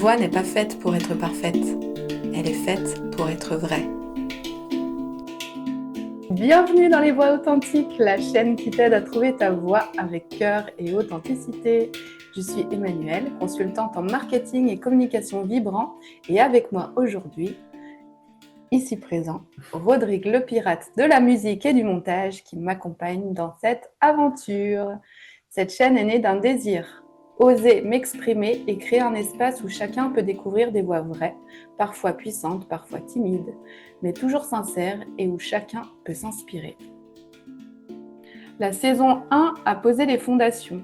voix n'est pas faite pour être parfaite, elle est faite pour être vraie. Bienvenue dans Les Voix Authentiques, la chaîne qui t'aide à trouver ta voix avec cœur et authenticité. Je suis Emmanuelle, consultante en marketing et communication vibrant, et avec moi aujourd'hui, ici présent, Rodrigue le pirate de la musique et du montage qui m'accompagne dans cette aventure. Cette chaîne est née d'un désir. Oser m'exprimer et créer un espace où chacun peut découvrir des voix vraies, parfois puissantes, parfois timides, mais toujours sincères et où chacun peut s'inspirer. La saison 1 a posé les fondations.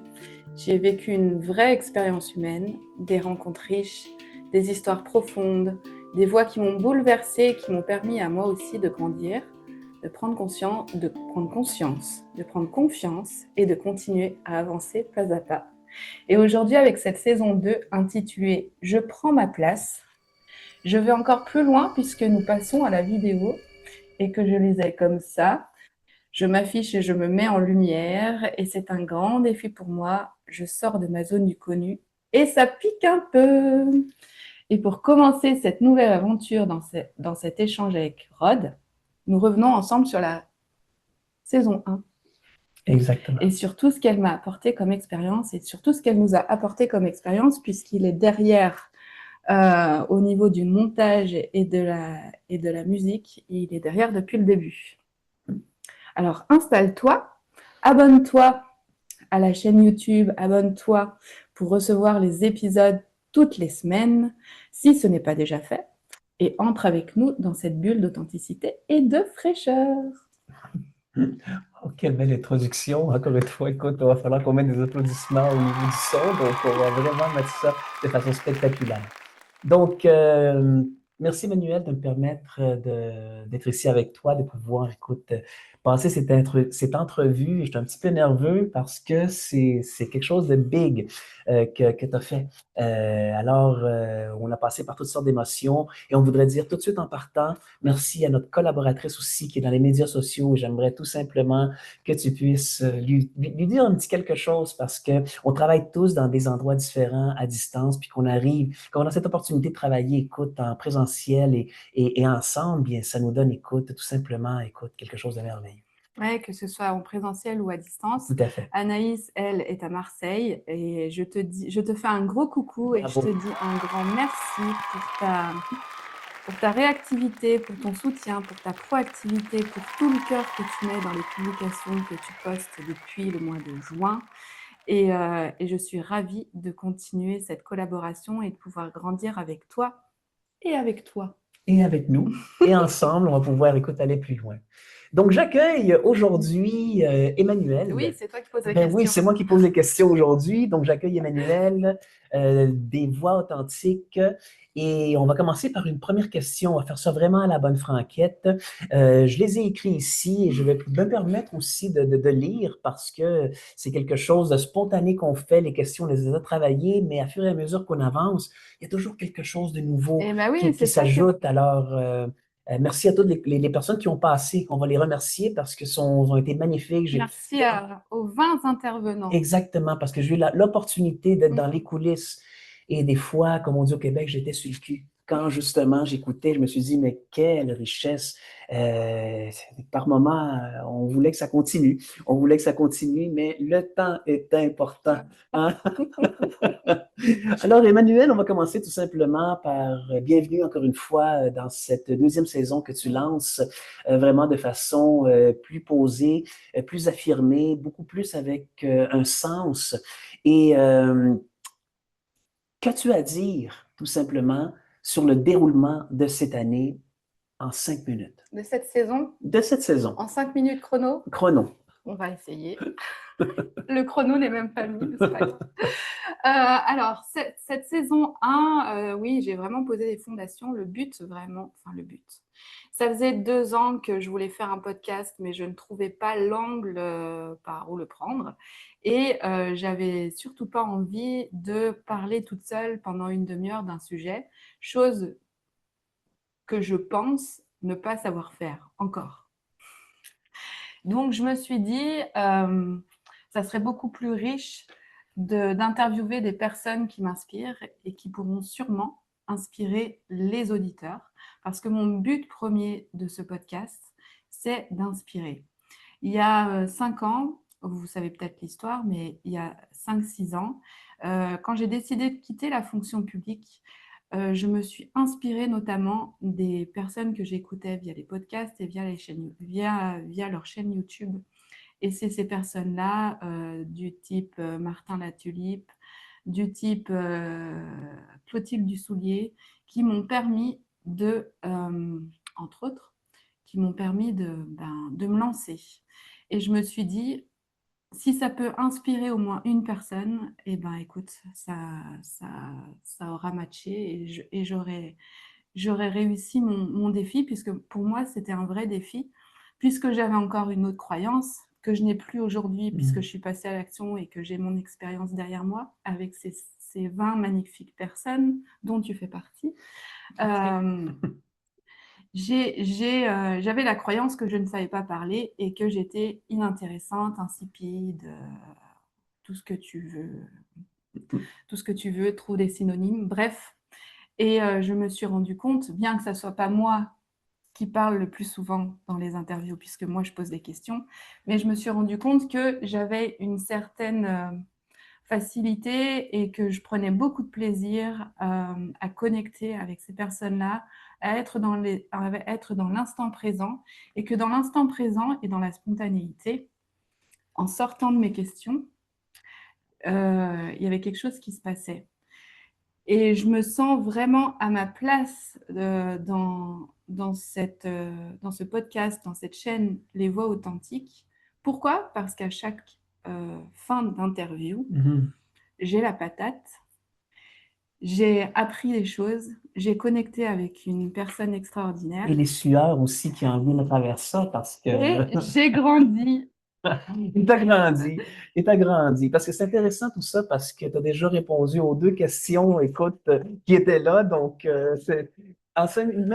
J'ai vécu une vraie expérience humaine, des rencontres riches, des histoires profondes, des voix qui m'ont bouleversée et qui m'ont permis à moi aussi de grandir, de prendre conscience, de prendre confiance et de continuer à avancer pas à pas. Et aujourd'hui, avec cette saison 2 intitulée « Je prends ma place », je vais encore plus loin puisque nous passons à la vidéo et que je les ai comme ça. Je m'affiche et je me mets en lumière et c'est un grand défi pour moi. Je sors de ma zone du connu et ça pique un peu. Et pour commencer cette nouvelle aventure dans cet échange avec Rod, nous revenons ensemble sur la saison 1. Exactement. Et sur tout ce qu'elle m'a apporté comme expérience et sur tout ce qu'elle nous a apporté comme expérience, puisqu'il est derrière au niveau du montage et de la musique, il est derrière depuis le début. Alors installe-toi, abonne-toi à la chaîne YouTube, abonne-toi pour recevoir les épisodes toutes les semaines, si ce n'est pas déjà fait, et entre avec nous dans cette bulle d'authenticité et de fraîcheur. Oh, quelle belle introduction. Encore une fois, écoute, il va falloir qu'on mette des applaudissements au niveau du son, donc on va vraiment mettre ça de façon spectaculaire. Donc, merci Manuel de me permettre d'être ici avec toi, de pouvoir, écoute, passer cette entrevue. J'étais un petit peu nerveux parce que c'est quelque chose de big que tu as fait. On a passé par toutes sortes d'émotions et on voudrait dire tout de suite en partant, merci à notre collaboratrice aussi qui est dans les médias sociaux. J'aimerais tout simplement que tu puisses lui dire un petit quelque chose parce qu'on travaille tous dans des endroits différents à distance, puis qu'on a cette opportunité de travailler, écoute, en présentiel et ensemble, bien, ça nous donne, écoute, tout simplement, écoute, quelque chose de merveilleux. Ouais, que ce soit en présentiel ou à distance. Tout à fait. Anaïs, elle, est à Marseille et je te fais un gros coucou et Bravo. je te dis un grand merci pour ta réactivité, pour ton soutien, pour ta proactivité, pour tout le cœur que tu mets dans les publications que tu postes depuis le mois de juin. Et je suis ravie de continuer cette collaboration et de pouvoir grandir avec toi et avec toi. Et avec nous, et ensemble, on va pouvoir, écoute, aller plus loin. Donc, j'accueille aujourd'hui Emmanuel. Oui, c'est toi qui poses la question. Oui, c'est moi qui pose les questions aujourd'hui. Donc, j'accueille Emmanuel des Voix Authentiques. Et on va commencer par une première question. On va faire ça vraiment à la bonne franquette. Je les ai écrits ici et je vais me permettre aussi de lire parce que c'est quelque chose de spontané qu'on fait. Les questions, on les a travaillées, mais à fur et à mesure qu'on avance, il y a toujours quelque chose de nouveau qui s'ajoute. Alors, merci à toutes les personnes qui ont passé. On va les remercier parce qu'ils ont été magnifiques. Merci aux 20 intervenants. Exactement, parce que j'ai eu l'opportunité d'être dans les coulisses. Et des fois, comme on dit au Québec, j'étais sur le cul. Quand justement j'écoutais, je me suis dit, mais quelle richesse. Par moments, on voulait que ça continue. On voulait que ça continue, mais le temps est important. Hein? Alors, Emmanuel, on va commencer tout simplement par bienvenue encore une fois dans cette deuxième saison que tu lances vraiment de façon plus posée, plus affirmée, beaucoup plus avec un sens. Et qu'as-tu à dire tout simplement sur le déroulement de cette année en 5 minutes? De cette saison? De cette saison. En 5 minutes chrono? Chrono. On va essayer. Le chrono n'est même pas mis, c'est pas grave. Alors, cette saison 1, oui, j'ai vraiment posé les fondations. Le but, vraiment, enfin le but. Ça faisait 2 ans que je voulais faire un podcast, mais je ne trouvais pas l'angle par où le prendre. Et j'avais surtout pas envie de parler toute seule pendant une demi-heure d'un sujet, chose que je pense ne pas savoir faire encore. Donc, je me suis dit, ça serait beaucoup plus riche d'interviewer des personnes qui m'inspirent et qui pourront sûrement inspirer les auditeurs. Parce que mon but premier de ce podcast, c'est d'inspirer. Il y a 5 ans, vous savez peut-être l'histoire, mais il y a 5-6 ans, quand j'ai décidé de quitter la fonction publique, je me suis inspirée notamment des personnes que j'écoutais via les podcasts et via leur chaîne YouTube. Et c'est ces personnes-là, du type Martin Latulipe, du type Clotilde Dussoulier, qui m'ont permis entre autres, qui m'ont permis de me lancer. Et je me suis dit, si ça peut inspirer au moins une personne, eh ben, écoute, ça aura matché et j'aurais réussi mon défi, puisque pour moi, c'était un vrai défi, puisque j'avais encore une autre croyance que je n'ai plus aujourd'hui, puisque je suis passée à l'action et que j'ai mon expérience derrière moi avec ces 20 magnifiques personnes dont tu fais partie. J'avais la croyance que je ne savais pas parler et que j'étais inintéressante, insipide, tout ce que tu veux, trouve des synonymes, bref. Et je me suis rendu compte, bien que ça ne soit pas moi qui parle le plus souvent dans les interviews, puisque moi je pose des questions, mais je me suis rendu compte que j'avais une certaine facilité et que je prenais beaucoup de plaisir à connecter avec ces personnes-là, à être dans l'instant présent, et que dans l'instant présent et dans la spontanéité, en sortant de mes questions, il y avait quelque chose qui se passait. Et je me sens vraiment à ma place dans ce podcast, dans cette chaîne Les Voix Authentiques. Pourquoi ? Parce qu'à chaque fin d'interview, j'ai la patate, j'ai appris des choses, j'ai connecté avec une personne extraordinaire. Et les sueurs aussi qui en viennent à travers ça, parce que... Et j'ai grandi. Il t'a grandi, il t'a grandi. Parce que c'est intéressant tout ça, parce que tu as déjà répondu aux 2 questions, écoute, qui étaient là. Donc, même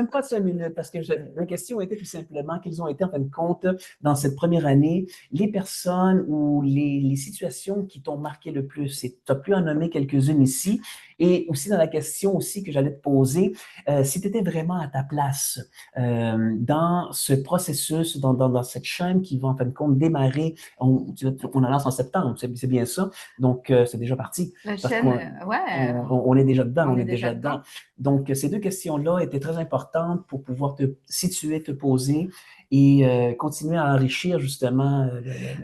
pas de 5 minutes, parce que la question était tout simplement quelles ont été, en fin de compte, dans cette première année, les personnes ou les situations qui t'ont marqué le plus. Et tu as pu en nommer quelques-unes ici. Et aussi dans la question aussi que j'allais te poser, si tu étais vraiment à ta place dans ce processus, dans cette chaîne qui va en fin de compte démarrer, on la lance en septembre, c'est bien ça. Donc, c'est déjà parti. La Parce chaîne, ouais. on est déjà dedans, On est déjà dedans. Donc, ces 2 questions-là étaient très importantes pour pouvoir te situer, te poser et continuer à enrichir justement.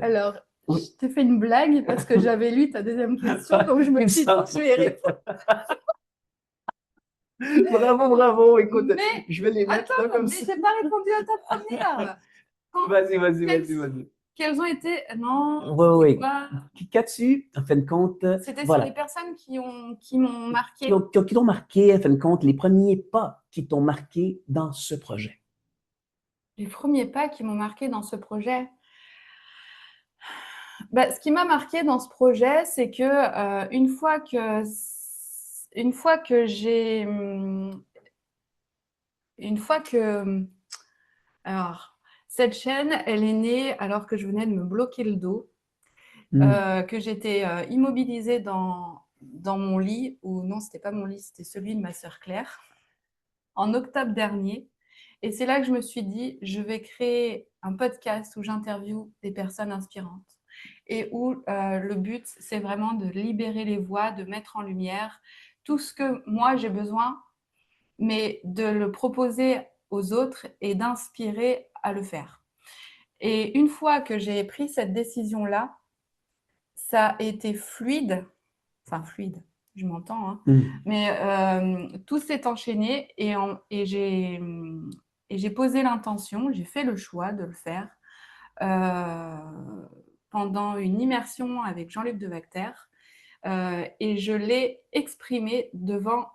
Alors, Oui. je t'ai fait une blague parce que j'avais lu ta deuxième question, donc je me suis dit, je vais répondre. Bravo, bravo. Écoute, Mais je vais les mettre là comme ça. j'ai pas répondu à ta première. Vas-y. Quelles ont été... Non, Oui, c'était oui. quoi? Qu'as-tu, en fin de compte, C'était sur les voilà, personnes qui m'ont marqué. qui t'ont marqué, en fin de compte, les premiers pas qui t'ont marqué dans ce projet? Les premiers pas qui m'ont marqué dans ce projet. Ce qui m'a marqué dans ce projet, c'est que une fois que j'ai... Une fois que... Alors, cette chaîne, elle est née alors que je venais de me bloquer le dos, que j'étais immobilisée dans mon lit, ou non, c'était pas mon lit, c'était celui de ma sœur Claire, en octobre dernier. Et c'est là que je me suis dit, je vais créer un podcast où j'interviewe des personnes inspirantes et où le but, c'est vraiment de libérer les voix, de mettre en lumière tout ce que moi j'ai besoin, mais de le proposer aux autres et d'inspirer à le faire. Et une fois que j'ai pris cette décision-là, ça a été fluide, je m'entends, hein, mais tout s'est enchaîné et j'ai posé l'intention, j'ai fait le choix de le faire pendant une immersion avec Jean-Luc Devacter et je l'ai exprimé devant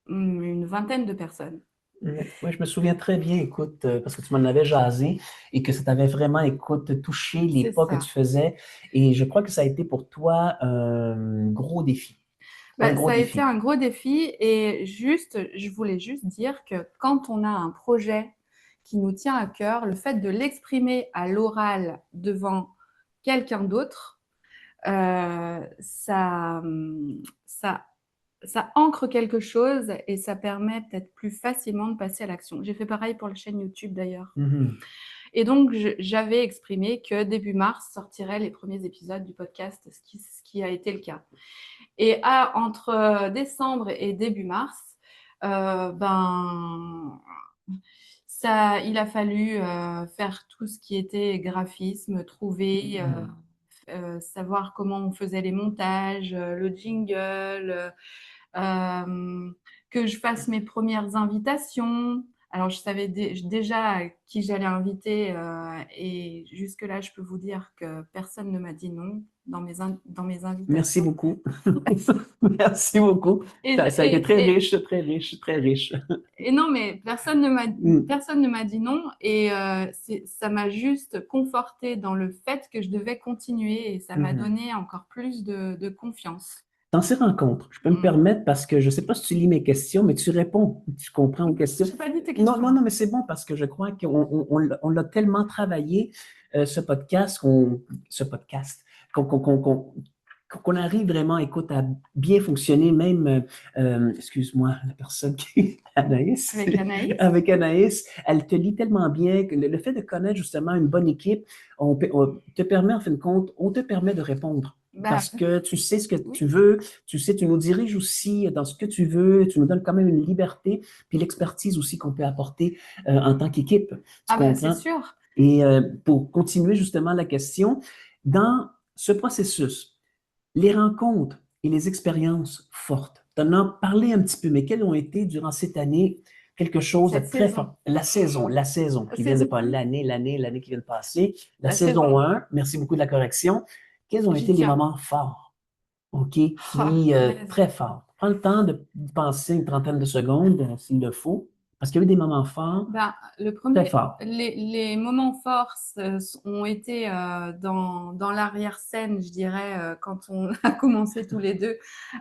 une vingtaine de personnes. Oui, je me souviens très bien, écoute, parce que tu m'en avais jasé et que ça t'avait vraiment, écoute, touché les C'est pas que ça. tu faisais. Et je crois que ça a été pour toi un gros défi. Ça a été un gros défi et je voulais juste dire que quand on a un projet qui nous tient à cœur, le fait de l'exprimer à l'oral devant quelqu'un d'autre, ça, ça, ça ancre quelque chose et ça permet peut-être plus facilement de passer à l'action. J'ai fait pareil pour la chaîne YouTube d'ailleurs. Mhm. Et donc, j'avais exprimé que début mars sortiraient les premiers épisodes du podcast, ce qui a été le cas. Et entre décembre et début mars, ben, il a fallu faire tout ce qui était graphisme, trouver, savoir comment on faisait les montages, le jingle, euh, que je fasse mes premières invitations. Alors, je savais déjà qui j'allais inviter et jusque-là, je peux vous dire que personne ne m'a dit non dans mes Merci invitations. beaucoup. Merci beaucoup. Et, Ça a été et, très et, riche, très riche, très riche. et non, mais Mm. personne ne m'a dit non et ça m'a juste conforté dans le fait que je devais continuer et ça m'a Mhm. donné encore plus de confiance. Dans ces rencontres, je peux me Mm. permettre parce que je ne sais pas si tu lis mes questions, mais tu réponds, tu comprends aux questions. Je n'ai pas dit tes Non, non, questions. non, mais c'est bon parce que je crois qu'on l'a tellement travaillé, ce podcast, ce podcast, qu'on arrive vraiment, écoute, à bien fonctionner, même, excuse-moi, la personne qui, Anaïs, Avec Anaïs? avec Anaïs, elle te lit tellement bien que le fait de connaître justement une bonne équipe, on te permet, en fin de compte, on te permet de répondre. Bah, Parce que tu sais ce que oui. tu veux, tu sais, tu nous diriges aussi dans ce que tu veux, tu nous donnes quand même une liberté, puis l'expertise aussi qu'on peut apporter en tant qu'équipe. Tu Ah bah, c'est comprends? sûr. Et pour continuer justement la question, dans ce processus, les rencontres et les expériences fortes, tu en as parlé un petit peu, mais quelles ont été durant cette année quelque chose de Cette très saison. fort? La saison qui vient de Saison pas 1, l'année qui vient de passer, la la saison saison 1. 1, merci beaucoup de la correction. Quels ont J'y été les tiens. moments forts? OK, Ah, qui punaise. très fort. Prends le temps de penser une trentaine de secondes s'il le faut, parce qu'il y a eu des moments forts, Ben, très forts. les moments forts ont été dans l'arrière-scène, je dirais, quand on a commencé tous les deux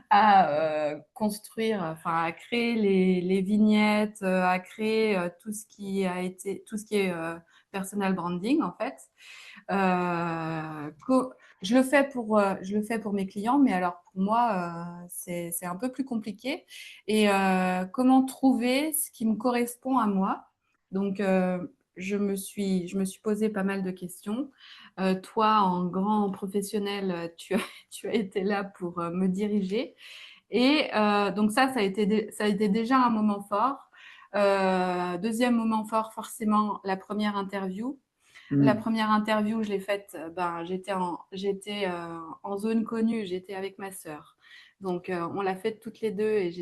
à construire, enfin à créer les vignettes, à créer tout ce qui est personal branding en fait. Je le fais pour mes clients, mais alors pour moi, c'est un peu plus compliqué. Et comment trouver ce qui me correspond à moi? Donc, je me suis posé pas mal de questions. Toi, en grand professionnel, tu as été là pour me diriger. Et donc ça a été déjà un moment fort. Deuxième moment fort, forcément, la première interview. La Hmm. première interview, je l'ai faite, en zone connue, j'étais avec ma sœur. Donc, on l'a faite toutes les deux et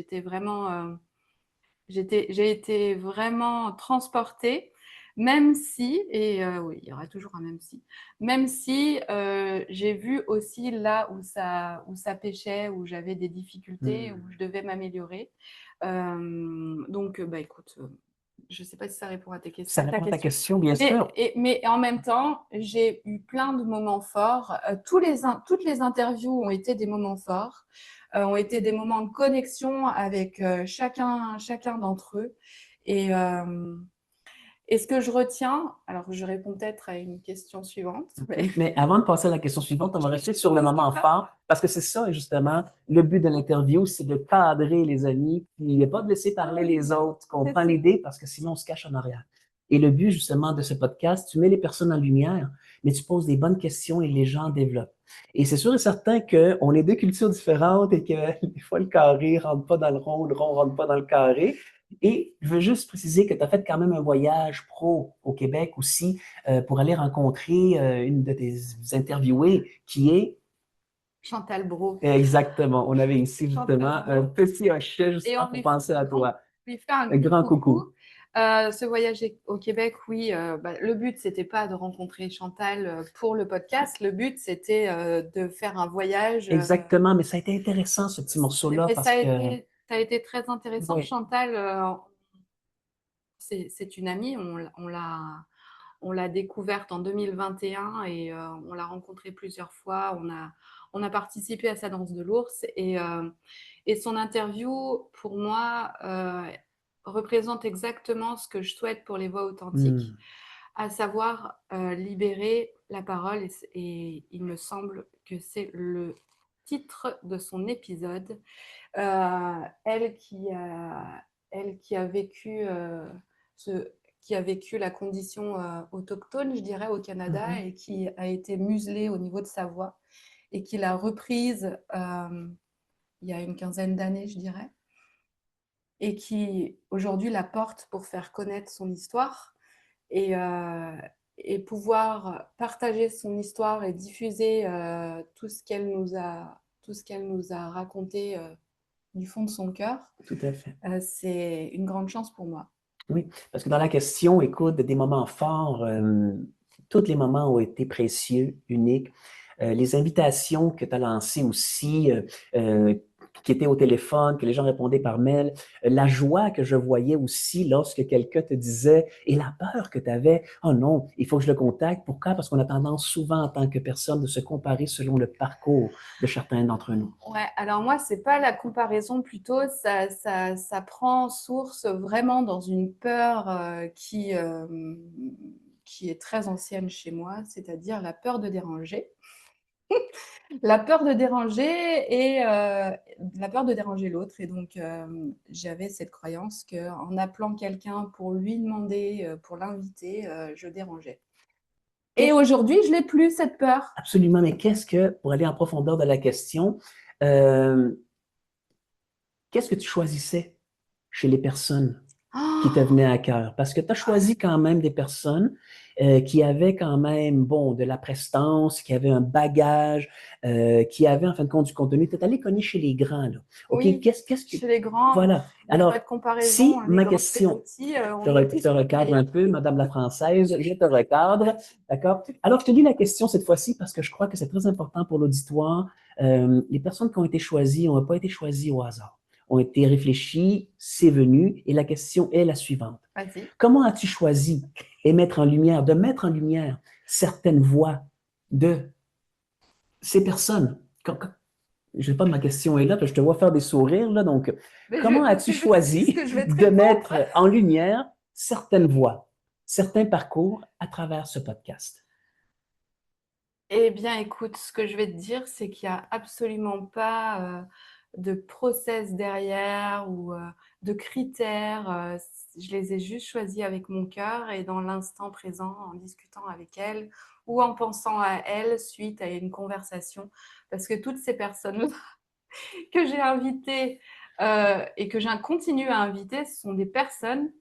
j'ai été vraiment transportée, même si, et oui, il y aura toujours un même si, même si j'ai vu aussi là où ça pêchait, où j'avais des difficultés, où Hmm. je devais m'améliorer. Donc, bah, écoute, je ne sais pas si ça répond à Ça ta répond à ta question. question, bien sûr. Mais en même temps, j'ai eu plein de moments forts. Toutes les interviews ont été des moments forts, ont été des moments de connexion avec chacun d'entre eux. Et, euh, et ce que je retiens, alors je réponds peut-être à une question suivante, mais OK. Mais avant de passer à la question suivante, on va rester sur le moment fort, parce que c'est ça, justement, le but de l'interview, c'est de cadrer les amis, puis n'est pas de laisser parler les autres, qu'on c'est prend ça. l'idée, parce que sinon on se cache en arrière. Et le but, justement, de ce podcast, tu mets les personnes en lumière, mais tu poses des bonnes questions et les gens développent. Et c'est sûr et certain qu'on est deux cultures différentes et que des fois le carré rentre pas dans le rond rentre pas dans le carré. Et je veux juste préciser que tu as fait quand même un voyage pro au Québec aussi pour aller rencontrer une de tes interviewées qui est Chantal Brault. exactement. On avait ici Chantal justement un Brault. petit hochet Et justement on pour penser à toi. lui fait un Un gros grand coucou. coucou. Ce voyage au Québec, oui, bah, le but, c'était pas de rencontrer Chantal pour le podcast. Le but, c'était de faire un voyage. Exactement, mais ça a été intéressant ce petit morceau-là Et parce que ça a été très intéressant. oui, Chantal, c'est une amie. On l'a découverte en 2021 et on l'a rencontrée plusieurs fois. On a participé à sa danse de l'ours et son interview, pour moi, représente exactement ce que je souhaite pour les voix authentiques, hmm, à savoir libérer la parole et il me semble que c'est le titre de son épisode. Elle qui a vécu qui a vécu la condition autochtone, je dirais, au Canada Mhm. et qui a été muselée au niveau de sa voix et qui l'a reprise il y a une quinzaine d'années, je dirais, et qui aujourd'hui la porte pour faire connaître son histoire et, euh, et pouvoir partager son histoire et diffuser tout ce qu'elle nous a raconté du fond de son cœur. Tout à fait. C'est une grande chance pour moi. Oui, parce que dans la question, écoute, des moments forts, tous les moments ont été précieux, uniques. Les invitations que tu as lancées aussi, euh, qui étaient au téléphone, que les gens répondaient par mail, la joie que je voyais aussi lorsque quelqu'un te disait, et la peur que tu avais, oh non, il faut que je le contacte. Pourquoi? Parce qu'on a tendance souvent en tant que personne de se comparer selon le parcours de certains d'entre nous. Ouais, alors moi, c'est pas la comparaison, plutôt, ça prend source vraiment dans une peur qui est très ancienne chez moi, c'est-à-dire la peur de déranger. La peur de déranger et la peur de déranger l'autre. Et donc, j'avais cette croyance qu'en appelant quelqu'un pour lui demander, pour l'inviter, je dérangeais. Et aujourd'hui, je n'ai plus cette peur. Absolument, mais qu'est-ce que, pour aller en profondeur de la question, euh, qu'est-ce que tu choisissais chez les personnes qui te Oh, venaient à cœur? Parce que tu as choisi quand même des personnes qui avaient quand même, bon, de la prestance, qui avaient un bagage, qui avaient en fin de compte du contenu. Tu es allé cogner chez les grands, là. OK, oui, qu'est-ce que... chez les grands, Voilà. il n'y a pas de Alors, comparaison, si hein. Les ma grands et les question, petits, je on est te tous recadre pareils. un peu, Madame la Française, je te recadre, d'accord? Alors, je te dis la question cette fois-ci parce que je crois que c'est très important pour l'auditoire. Les personnes qui ont été choisies n'ont pas été choisies au hasard, ont été réfléchies, c'est venu, et la question est la suivante. Vas-y. Comment as-tu choisi de mettre en lumière certaines voix de ces personnes? Je sais pas, ma question est là, parce que je te vois faire des sourires, là, donc, Mais comment parce as-tu que je sais ce choisi que je vais te de répondre. mettre en lumière certaines voix, certains parcours à travers ce podcast? Eh bien, écoute, ce que je vais te dire, c'est qu'il n'y a absolument pas de process derrière ou de critères. Je les ai juste choisis avec mon cœur et dans l'instant présent, en discutant avec elles ou en pensant à elles suite à une conversation. Parce que toutes ces personnes que j'ai invitées et que je continue à inviter, ce sont des personnes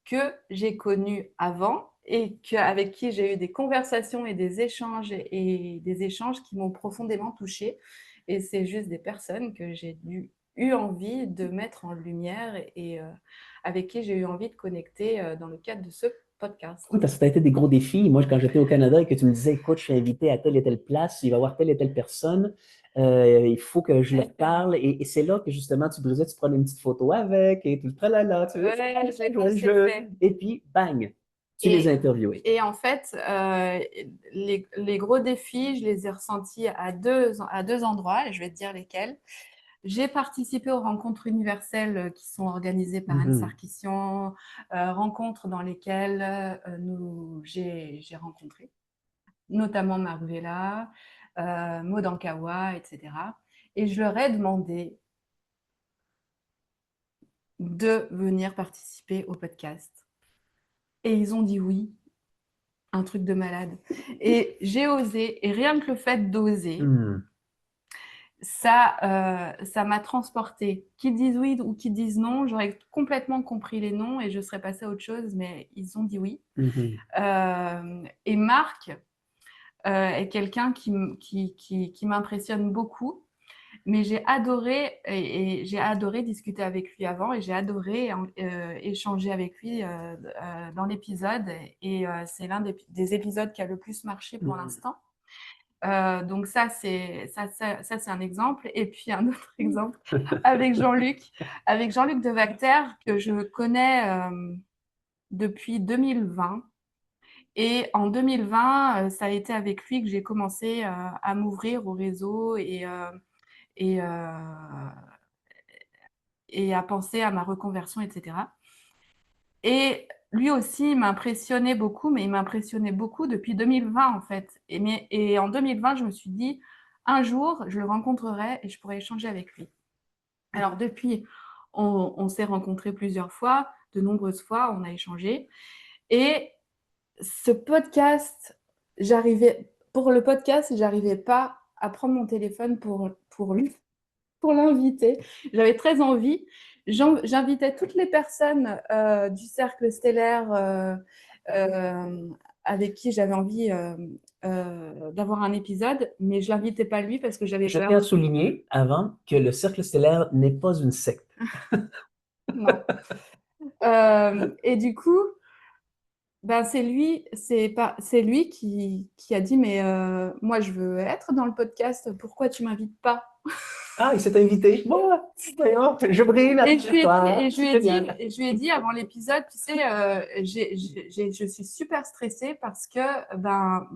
que j'ai connues avant et avec qui j'ai eu des conversations et des échanges qui m'ont profondément touchée. Et c'est juste des personnes que j'ai eu envie de mettre en lumière et avec qui j'ai eu envie de connecter dans le cadre de ce podcast. Oui, parce que ça a été des gros défis. Moi, quand j'étais au Canada et que tu me disais, écoute, je suis invité à telle et telle place, il va y avoir telle et telle personne, il faut que je leur parle. Et c'est là que justement, tu brisais, tu prenais une petite photo avec et tout le tralala, tu sais, Ouais, c'est jouer le c'est jeu. fait. Et puis, bang, tu les as Et, interviewés. et en fait, les gros défis, je les ai ressentis à deux endroits, et je vais te dire lesquels. J'ai participé aux rencontres universelles qui sont organisées par Anne Mhm. Sarkissian, rencontres dans lesquelles j'ai rencontré notamment Marc Vella, Maud Ankawa, etc. Et je leur ai demandé de venir participer au podcast. Et ils ont dit oui, un truc de malade. Et j'ai osé, et rien que le fait d'oser, Mhm. ça m'a transportée. Qu'ils disent oui ou qu'ils disent non, j'aurais complètement compris les noms et je serais passée à autre chose, mais ils ont dit oui. Mhm. Et Marc est quelqu'un qui m'impressionne beaucoup, mais j'ai adoré et j'ai adoré discuter avec lui avant et j'ai adoré échanger avec lui dans l'épisode et c'est l'un des épisodes qui a le plus marché pour Mhm. l'instant. Donc c'est un exemple. Et puis un autre exemple avec Jean-Luc Devacter que je connais depuis 2020. Et en 2020, ça a été avec lui que j'ai commencé à m'ouvrir au réseau et, et à penser à ma reconversion, etc. Et lui aussi, il m'impressionnait beaucoup, mais il m'impressionnait beaucoup depuis 2020 en fait. Et en 2020, je me suis dit, un jour, je le rencontrerai et je pourrai échanger avec lui. Alors depuis, on s'est rencontrés plusieurs fois, de nombreuses fois, on a échangé. Et ce podcast, pour le podcast, j'arrivais pas à prendre mon téléphone pour l'inviter. J'avais très envie. J'invitais toutes les personnes du cercle stellaire avec qui j'avais envie d'avoir un épisode, mais je l'invitais pas lui parce que j'avais Je peur. tiens à souligner avant que le cercle stellaire n'est pas une secte. Non. Et du coup, ben c'est lui qui a dit, mais moi je veux être dans le podcast, pourquoi tu m'invites pas? Ah, il s'est invité. Bon, voyons, je brille Et je lui ai dit, toi. C'est génial. et je lui ai dit avant l'épisode, tu sais, je suis super stressée parce que ben,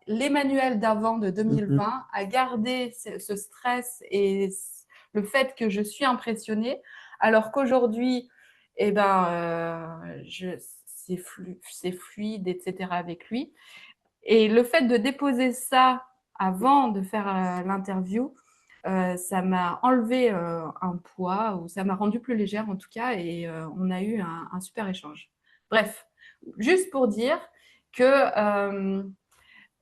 l'Emmanuel d'avant de Mhm. 2020 a gardé ce stress et le fait que je suis impressionnée, alors qu'aujourd'hui, eh ben, c'est fluide, etc. avec lui. Et le fait de déposer ça avant de faire l'interview, ça m'a enlevé un poids, ou ça m'a rendu plus légère en tout cas, et on a eu un super échange. Bref, juste pour dire que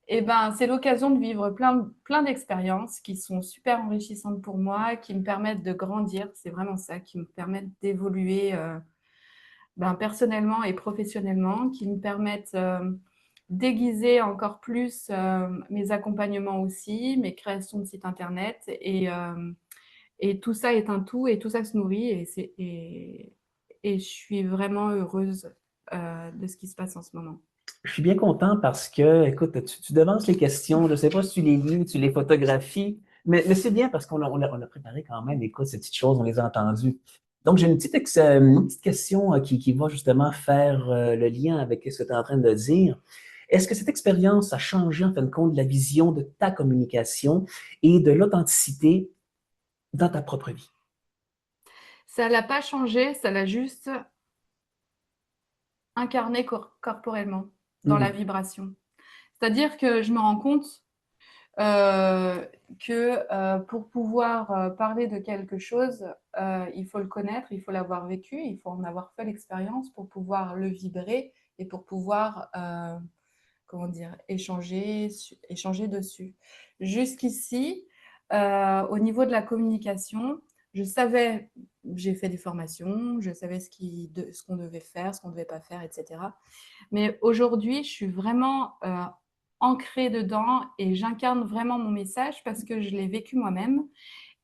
eh ben, c'est l'occasion de vivre plein d'expériences qui sont super enrichissantes pour moi, qui me permettent de grandir. C'est vraiment ça, qui me permettent d'évoluer ben, personnellement et professionnellement, qui me permettent d'aiguiser encore plus mes accompagnements aussi, mes créations de sites internet. Et tout ça est un tout et tout ça se nourrit. Et je suis vraiment heureuse de ce qui se passe en ce moment. Je suis bien content parce que, écoute, tu devances les questions. Je ne sais pas si tu les lis, tu les photographies, mais c'est bien parce on a préparé quand même, écoute, ces petites choses, on les a entendues. Donc, j'ai une petite question qui va justement faire le lien avec ce que tu es en train de dire. Est-ce que cette expérience a changé, en fin de compte, la vision de ta communication et de l'authenticité dans ta propre vie? Ça l'a pas changé, ça l'a juste incarné corporellement dans la Mhm. vibration. C'est-à-dire que je me rends compte euh, que pour pouvoir parler de quelque chose, il faut le connaître, il faut l'avoir vécu, il faut en avoir fait l'expérience pour pouvoir le vibrer et pour pouvoir, comment dire, échanger dessus. Jusqu'ici, au niveau de la communication, je savais, j'ai fait des formations, je savais ce qu'on devait faire, ce qu'on ne devait pas faire, etc. Mais aujourd'hui, je suis vraiment ancrée dedans et j'incarne vraiment mon message parce que je l'ai vécu moi-même.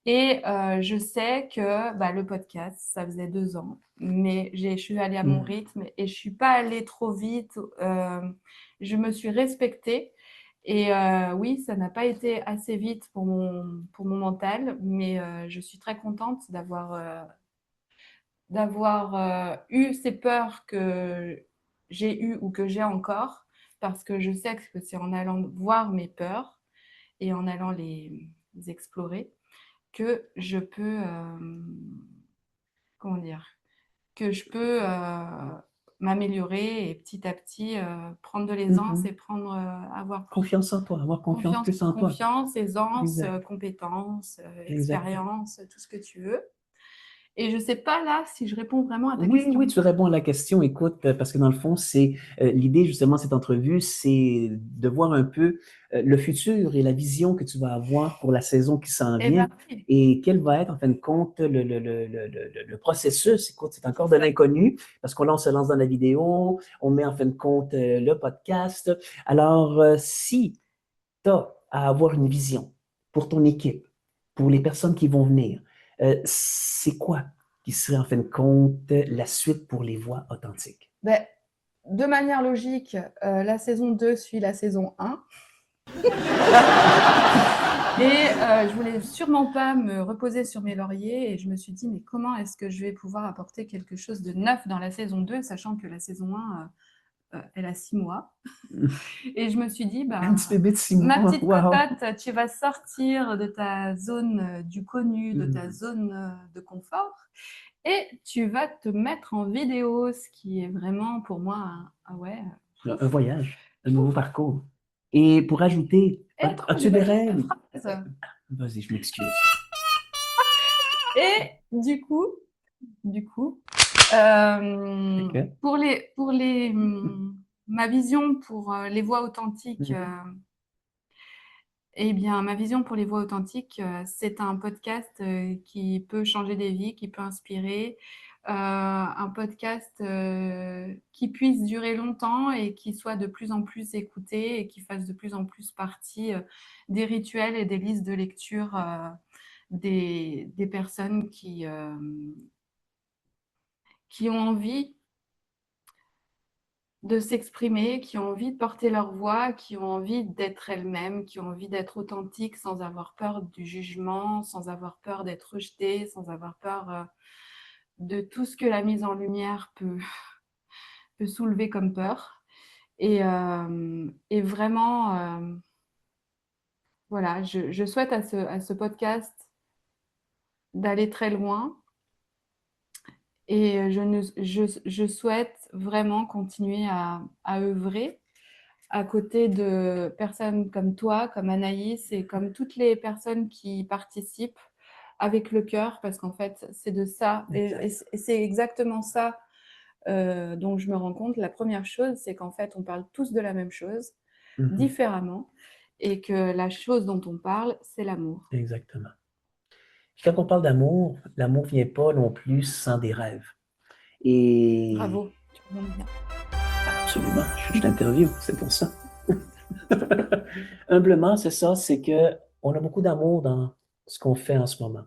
Et je sais que bah, le podcast, ça faisait 2 ans, mais je suis allée à mon Mhm. rythme et je ne suis pas allée trop vite. Je me suis respectée. Et oui, ça n'a pas été assez vite pour mon mental, mais je suis très contente d'avoir eu ces peurs que j'ai eues ou que j'ai encore, parce que je sais que c'est en allant voir mes peurs et en allant les explorer que je peux, comment dire, que je peux m'améliorer et petit à petit prendre de l'aisance et Mhm. prendre, avoir Confiance en toi, avoir confiance plus en toi. confiance, aisance, Exact, compétence, exact. expérience, tout ce que tu veux. Et je ne sais pas là si je réponds vraiment à ta Oui, oui, question. tu réponds à la question. Écoute, parce que dans le fond, c'est l'idée justement de cette entrevue, c'est de voir un peu le futur et la vision que tu vas avoir pour la saison qui s'en Eh ben vient oui, et quel va être en fin de compte le processus. Écoute, c'est encore c'est de ça. l'inconnu parce qu'on là, on se lance dans la vidéo, on met en fin de compte le podcast. Alors, si tu as à avoir une vision pour ton équipe, pour les personnes qui vont venir, c'est quoi qui serait en fin de compte la suite pour les voix authentiques? Ben, de manière logique, la saison 2 suit la saison 1. Et je voulais sûrement pas me reposer sur mes lauriers et je me suis dit, mais comment est-ce que je vais pouvoir apporter quelque chose de neuf dans la saison 2, sachant que la saison 1, elle a 6 mois. Et je me suis dit, Un bah, petit bébé de six ma mois, petite wow! cocotte, tu vas sortir de ta zone du connu, de ta Mm. zone de confort, et tu vas te mettre en vidéo, ce qui est vraiment pour moi, ah ouais, Un ouf, voyage, un nouveau ouf. parcours. Et pour ajouter Trop As-tu des rêves? phrase. Vas-y, je m'excuse. Et du coup, Ok. ma vision pour les voix authentiques, Mhm. eh bien, ma vision pour les voix authentiques, c'est un podcast qui peut changer des vies, qui peut inspirer, un podcast qui puisse durer longtemps et qui soit de plus en plus écouté et qui fasse de plus en plus partie des rituels et des listes de lecture des personnes qui ont envie de s'exprimer, qui ont envie de porter leur voix, qui ont envie d'être elles-mêmes, qui ont envie d'être authentiques sans avoir peur du jugement, sans avoir peur d'être rejetées, sans avoir peur de tout ce que la mise en lumière peut soulever comme peur. Et vraiment, voilà, je souhaite à ce podcast d'aller très loin. Et je souhaite vraiment continuer à œuvrer à côté de personnes comme toi, comme Anaïs et comme toutes les personnes qui participent avec le cœur, parce qu'en fait, c'est de ça, et c'est exactement ça dont je me rends compte. La première chose, c'est qu'en fait, on parle tous de la même chose, Mhm. différemment, et que la chose dont on parle, c'est l'amour. Exactement. Quand on parle d'amour, l'amour vient pas non plus sans des rêves. Et Bravo, tu me bien. absolument, je t'interview, c'est pour ça. Humblement, c'est ça, c'est que on a beaucoup d'amour dans ce qu'on fait en ce moment.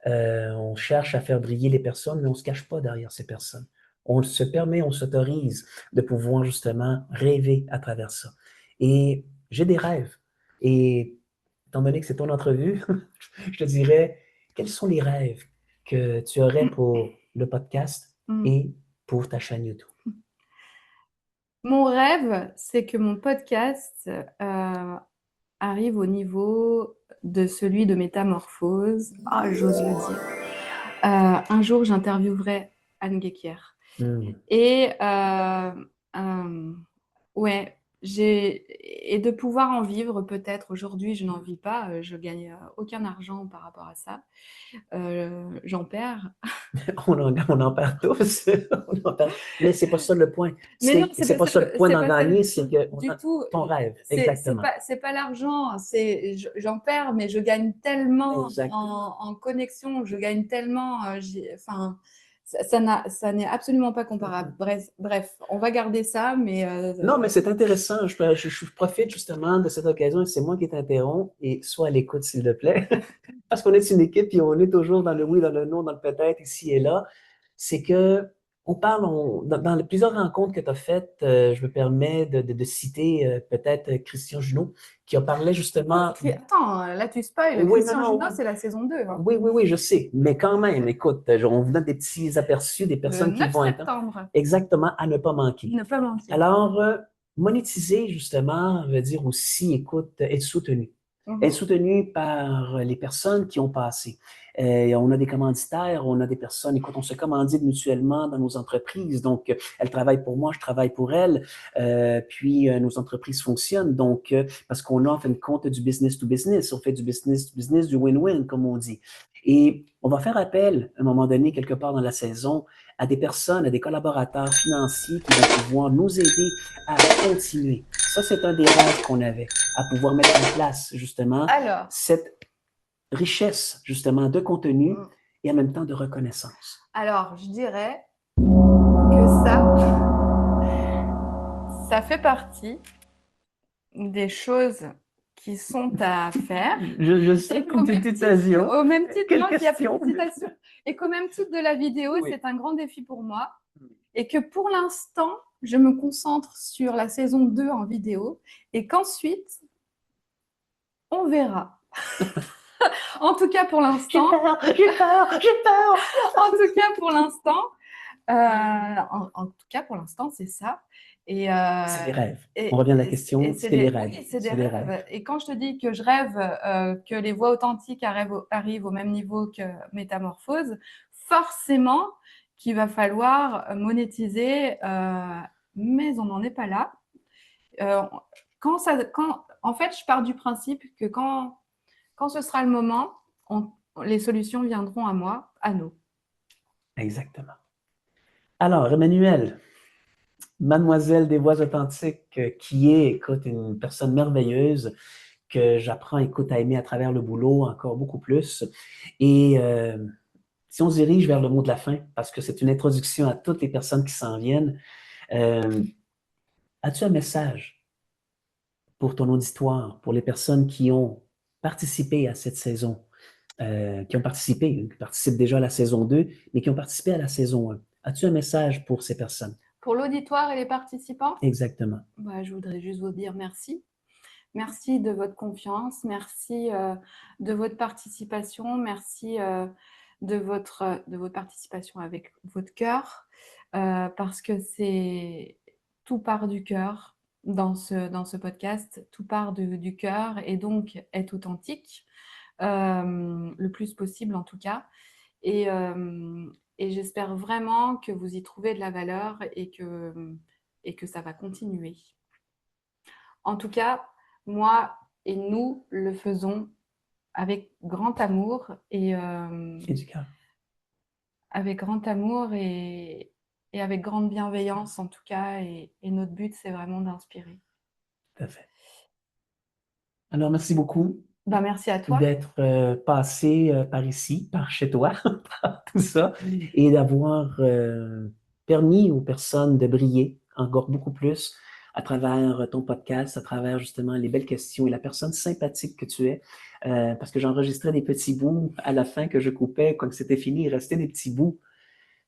On cherche à faire briller les personnes, mais on ne se cache pas derrière ces personnes. On se permet, on s'autorise de pouvoir justement rêver à travers ça. Et j'ai des rêves. Et étant donné que c'est ton entrevue, je te dirais, quels sont les rêves que tu aurais pour le podcast Mm. et pour ta chaîne YouTube? Mon rêve, c'est que mon podcast arrive au niveau de celui de Métamorphose. Ah, j'ose le dire. Un jour, j'interviewerai Anne Guéquière. Hmm. Et ouais, et de pouvoir en vivre peut-être. Aujourd'hui, je n'en vis pas, je gagne aucun argent par rapport à ça. J'en perds. On en perd tous. On en perd. Mais c'est pas ça le point. Mais non, C'est pas ça le point c'est d'en pas ça gagner, c'est que du tout. ton rêve, exactement. C'est pas l'argent, j'en perds, mais je gagne tellement Exactement. en connexion, je gagne tellement, enfin, ça n'est absolument pas comparable. Bref, on va garder ça, mais Non, mais c'est intéressant. Je profite justement de cette occasion et c'est moi qui t'interromps et sois à l'écoute, s'il te plaît. Parce qu'on est une équipe et on est toujours dans le oui, dans le non, dans le peut-être, ici et là. C'est que on parle, dans les plusieurs rencontres que tu as faites, je me permets de citer peut-être Christian Junot, qui a parlé justement. Attends, là tu spoil. Oui, non, Christian non, Junot, c'est la saison 2, hein. oui, oui, oui, je sais. Mais quand même, écoute, on vous donne des petits aperçus des Le personnes qui 9 vont être septembre. exactement à ne pas manquer. Ne pas manquer. Alors, monétiser, justement, veut dire aussi, écoute, être soutenu. Être Mhm. soutenu par les personnes qui ont passé. On a des commanditaires, on a des personnes, écoute, on se commandite mutuellement dans nos entreprises. Donc, elle travaille pour moi, je travaille pour elle. Puis, nos entreprises fonctionnent. Donc, parce qu'on a, en fin de compte, du business to business. On fait du business to business, du win-win, comme on dit. Et on va faire appel, à un moment donné, quelque part dans la saison, à des personnes, à des collaborateurs financiers qui vont pouvoir nous aider à continuer. Ça, c'est un des rêves qu'on avait, à pouvoir mettre en place, justement, Alors, cette richesse, justement, de contenu et en même temps de reconnaissance. alors, je dirais que ça fait partie des choses qui sont à faire. Je sais Et qu'au même hésitation. au même titre, Quelle non, qu'il y a question? félicitations. Et qu'au même titre de la vidéo, Oui. c'est un grand défi pour moi. Et que pour l'instant, je me concentre sur la saison 2 en vidéo. Et qu'ensuite, on verra. En tout cas, pour l'instant. J'ai peur, j'ai peur. En tout cas, pour l'instant. En tout cas, pour l'instant, c'est ça. Et, C'est des rêves. et, On revient à la et question, c'est c'est les des, rêves. oui, c'est des C'est des rêves. rêves. Et quand je te dis que je rêve que les voix authentiques arrivent au même niveau que Métamorphose, forcément qu'il va falloir monétiser, mais on n'en est pas là. Euh, En fait, je pars du principe que quand ce sera le moment, les solutions viendront à moi, à nous. Exactement. Alors, Emmanuel, mademoiselle des voix authentiques, qui est, écoute, une personne merveilleuse que j'apprends, écoute, à aimer à travers le boulot encore beaucoup plus. Et si on se dirige vers le mot de la fin, parce que c'est une introduction à toutes les personnes qui s'en viennent, euh, as-tu un message pour ton auditoire, pour les personnes qui ont participé à cette saison, qui participent déjà à la saison 2, mais qui ont participé à la saison 1? As-tu un message pour ces personnes? Pour l'auditoire et les participants, Exactement. je voudrais juste vous dire merci. Merci de votre confiance, merci de votre participation, merci de votre participation avec votre cœur, parce que tout part du cœur dans ce podcast, tout part du cœur et donc être authentique, le plus possible en tout cas. Et, et j'espère vraiment que vous y trouvez de la valeur et que ça va continuer. En tout cas, moi et nous le faisons avec grand amour Et du cœur. avec grand amour et avec grande bienveillance en tout cas. Et notre but, c'est vraiment d'inspirer. Tout à fait. Alors, merci beaucoup Merci à toi. d'être passé par ici, par chez toi, par tout ça, et d'avoir permis aux personnes de briller encore beaucoup plus à travers ton podcast, à travers justement les belles questions et la personne sympathique que tu es. Parce que j'enregistrais des petits bouts à la fin que je coupais. Quand c'était fini, il restait des petits bouts.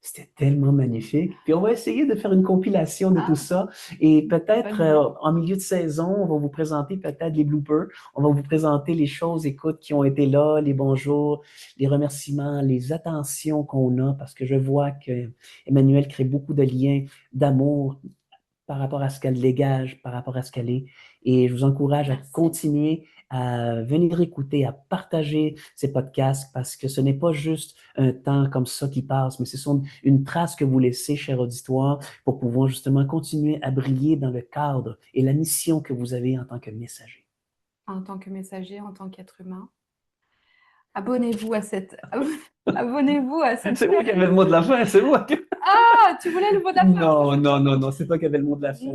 C'était tellement magnifique. Puis on va essayer de faire une compilation de tout ça. Et peut-être en milieu de saison, on va vous présenter peut-être les bloopers. On va vous présenter les choses, écoute, qui ont été là, les bonjours, les remerciements, les attentions qu'on a, parce que je vois que Emmanuel crée beaucoup de liens d'amour par rapport à ce qu'elle dégage, par rapport à ce qu'elle est. Et je vous encourage à continuer à venir écouter, à partager ces podcasts parce que ce n'est pas juste un temps comme ça qui passe, mais ce sont une trace que vous laissez, cher auditoire, pour pouvoir justement continuer à briller dans le cadre et la mission que vous avez en tant que messager. En tant que messager, en tant qu'être humain. Abonnez-vous à cette... Abonnez-vous à cette... C'est moi qui avais le mot de la fin, c'est moi qui... Ah, tu voulais le mot de la fin? Non, c'est toi qui avais le mot de la fin.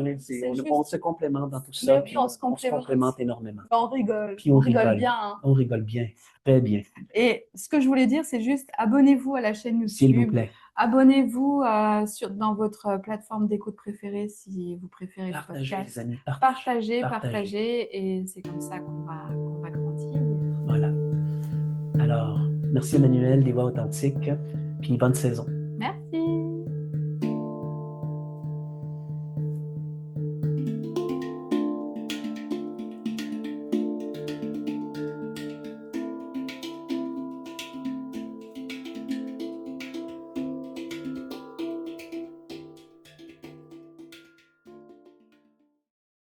On se complémente dans tout ça. Mais oui, on se complémente énormément. On rigole. Puis on rigole bien. Hein. On rigole bien, très bien. Et ce que je voulais dire, c'est juste abonnez-vous à la chaîne YouTube. S'il vous plaît. Abonnez-vous dans votre plateforme d'écoute préférée si vous préférez le podcast. Les amis, partagez et c'est comme ça qu'on va grandir. Voilà. Alors, merci Emmanuel des Voix authentiques, puis bonne saison.